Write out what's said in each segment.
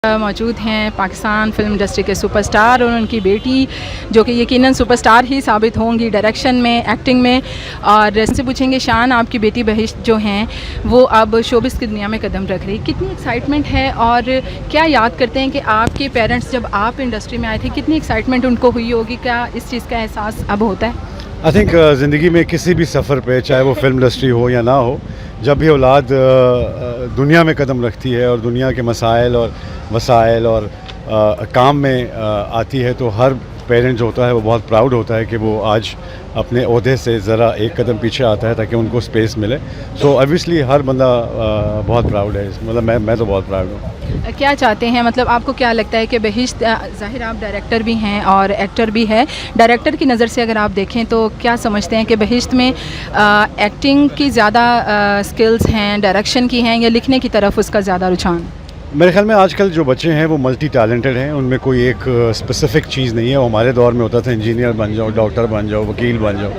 मौजूद हैं Pakistan film industry के सुपरस्टार और उनकी बेटी, जो कि यकीनन सुपरस्टार ही साबित होंगी डायरेक्शन में, एक्टिंग में। और इनसे पूछेंगे, शान आपकी बेटी बहिश्त जो हैं वो अब शोबिस की दुनिया में कदम रख रही, कितनी एक्साइटमेंट है और क्या याद करते हैं कि आपके पेरेंट्स जब आप इंडस्ट्री में आए थे कितनी एक्साइटमेंट उनको हुई होगी, क्या इस चीज़ का एहसास अब होता है? आई थिंक ज़िंदगी में किसी भी सफ़र पे, चाहे वो फिल्म इंडस्ट्री हो या ना हो, जब भी औलाद दुनिया में कदम रखती है और दुनिया के मसाइल और वसाइल और काम में आती है, तो हर पेरेंट जो होता है वो बहुत प्राउड होता है कि वो आज अपने ओहदे से ज़रा एक कदम पीछे आता है ताकि उनको स्पेस मिले। सो ऑब्वियसली हर बंदा बहुत प्राउड है, मतलब मैं तो बहुत प्राउड हूँ। क्या चाहते हैं, मतलब आपको क्या लगता है कि बहिश्त, ज़ाहिर आप डायरेक्टर भी हैं और एक्टर भी है, डायरेक्टर की नज़र से अगर आप देखें तो क्या समझते हैं कि बहिश्त में एक्टिंग की ज़्यादा स्किल्स हैं, डायरेक्शन की हैं, या लिखने की तरफ उसका ज़्यादा रुझान? मेरे ख्याल में आजकल जो बच्चे हैं वो मल्टी टैलेंटेड हैं, उनमें कोई एक स्पेसिफिक चीज़ नहीं है। वो हमारे दौर में होता था इंजीनियर बन जाओ, डॉक्टर बन जाओ, वकील बन जाओ।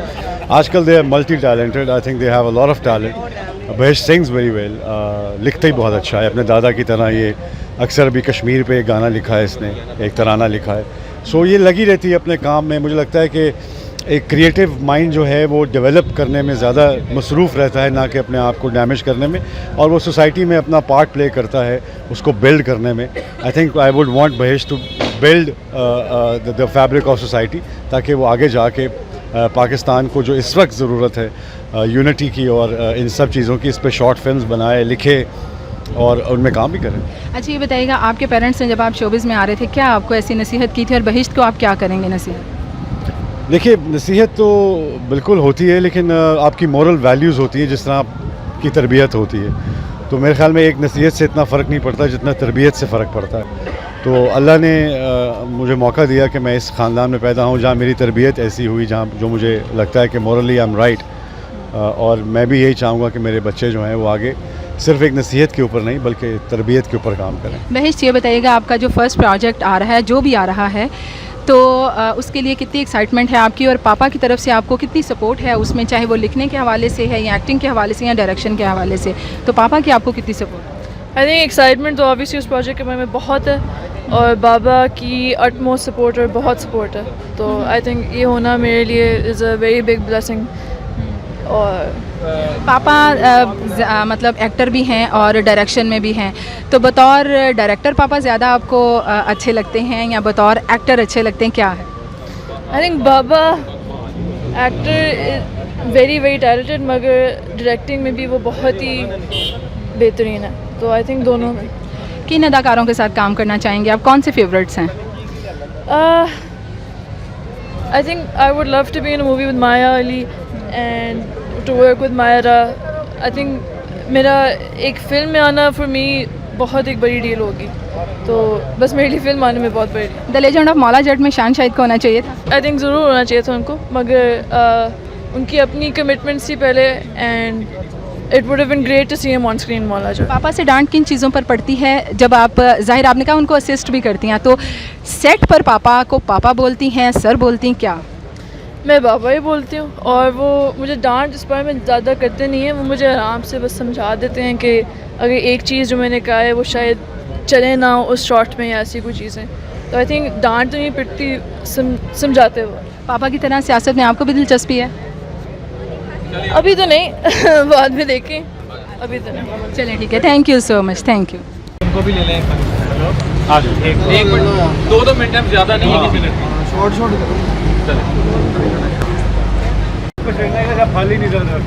आजकल they are multi talented. I think they have a lot of talent. Bahisht sings very well, लिखते ही बहुत अच्छा है, अपने दादा की तरह। ये अक्सर अभी कश्मीर पे एक गाना लिखा है इसने, एक तराना लिखा है। सो ये लगी रहती है अपने काम में। मुझे लगता है कि एक क्रिएटिव माइंड जो है वो डेवलप करने में ज़्यादा मसरूफ़ रहता है, ना कि अपने आप को डैमेज करने में, और वो सोसाइटी में अपना पार्ट प्ले करता है उसको बिल्ड करने में। I think I would want Bahisht to build the fabric of society, ताकि वो आगे जाके पाकिस्तान को जो इस वक्त ज़रूरत है यूनिटी की और इन सब चीज़ों की, इस पर शॉर्ट फिल्म्स बनाए, लिखे और उनमें काम भी करें। अच्छा, ये बताइएगा, आपके पेरेंट्स ने जब आप शोबिज़ में आ रहे थे क्या आपको ऐसी नसीहत की थी, और बहिश्त को आप क्या करेंगे नसीहत? देखिए, नसीहत तो बिल्कुल होती है, लेकिन आपकी मॉरल वैल्यूज़ होती हैं, जिस तरह आपकी तरबियत होती है। तो मेरे ख़्याल में एक नसीहत से इतना फ़र्क नहीं पड़ता जितना तरबियत से फ़र्क पड़ता है। तो अल्लाह ने मुझे मौका दिया कि मैं इस ख़ानदान में पैदा हूँ जहाँ मेरी तरबियत ऐसी हुई, जहाँ जो मुझे लगता है कि मॉरली आई एम राइट। और मैं भी यही चाहूँगा कि मेरे बच्चे जो हैं वो आगे सिर्फ एक नसीहत के ऊपर नहीं बल्कि तरबियत के ऊपर काम करें। बहिश्त, ये बताइएगा, आपका जो फर्स्ट प्रोजेक्ट आ रहा है, जो भी आ रहा है, तो उसके लिए कितनी एक्साइटमेंट है आपकी, और पापा की तरफ से आपको कितनी सपोर्ट है उसमें, चाहे वो लिखने के हवाले से है या एक्टिंग के हवाले से या डायरेक्शन के हवाले से, तो पापा की आपको कितनी सपोर्ट? आई थिंक एक्साइटमेंट तो ऑब्वियसली उस प्रोजेक्ट के बारे में बहुत है, और बाबा की अटमोस्ट सपोर्ट और बहुत सपोर्ट है। तो आई थिंक ये होना मेरे लिए is a very big blessing. और पापा मतलब एक्टर भी हैं और डायरेक्शन में भी हैं, तो बतौर डायरेक्टर पापा ज़्यादा आपको अच्छे लगते हैं या बतौर एक्टर अच्छे लगते हैं, क्या है? I think Baba actor very very talented, मगर डायरेक्टिंग में भी वो बहुत ही बेहतरीन है। तो आई थिंक दोनों में। किन अदाकारों के साथ काम करना चाहेंगे आप, कौन से फेवरेट्स हैं? I think I would love to be in a movie with Maya Ali and to work with Mayra. I think मेरा एक फिल्म में आना फॉर मी बहुत एक बड़ी डील होगी, तो बस मेरे लिए फिल्म आने में बहुत बड़ी। The legend of Maula Jatt में शान शाहिद को होना चाहिए था? आई थिंक ज़रूर होना चाहिए था उनको, मगर उनकी अपनी कमिटमेंट्स थी पहले, and it would have been great to see him on screen Maula Jatt. पापा से डांट किन चीज़ों पर पड़ती है जब आप, ज़ाहिर आपने कहा उनको असिस्ट भी करती हैं, तो सेट पर पापा को पापा बोलती हैं, सर बोलती हैं, क्या? मैं बाबा ही बोलती हूँ, और वो मुझे डांट इस बारे में ज़्यादा करते नहीं हैं। वो मुझे आराम से बस समझा देते हैं कि अगर एक चीज़ जो मैंने कहा है वो शायद चले ना हो उस शॉट में, या ऐसी कोई चीज़ें। तो आई थिंक डांट तो नहीं पिटती, समझाते वो। पापा की तरह सियासत में आपको भी दिलचस्पी है? अभी तो नहीं बाद में देखें, अभी तो नहीं। चलें, ठीक है, thank you so much, thank you. उनको भी ले लें आज एक मिनट, दो मिनट है, ज़्यादा नहीं है, किसी मिनट शॉर्ट खाली नहीं चल रहा।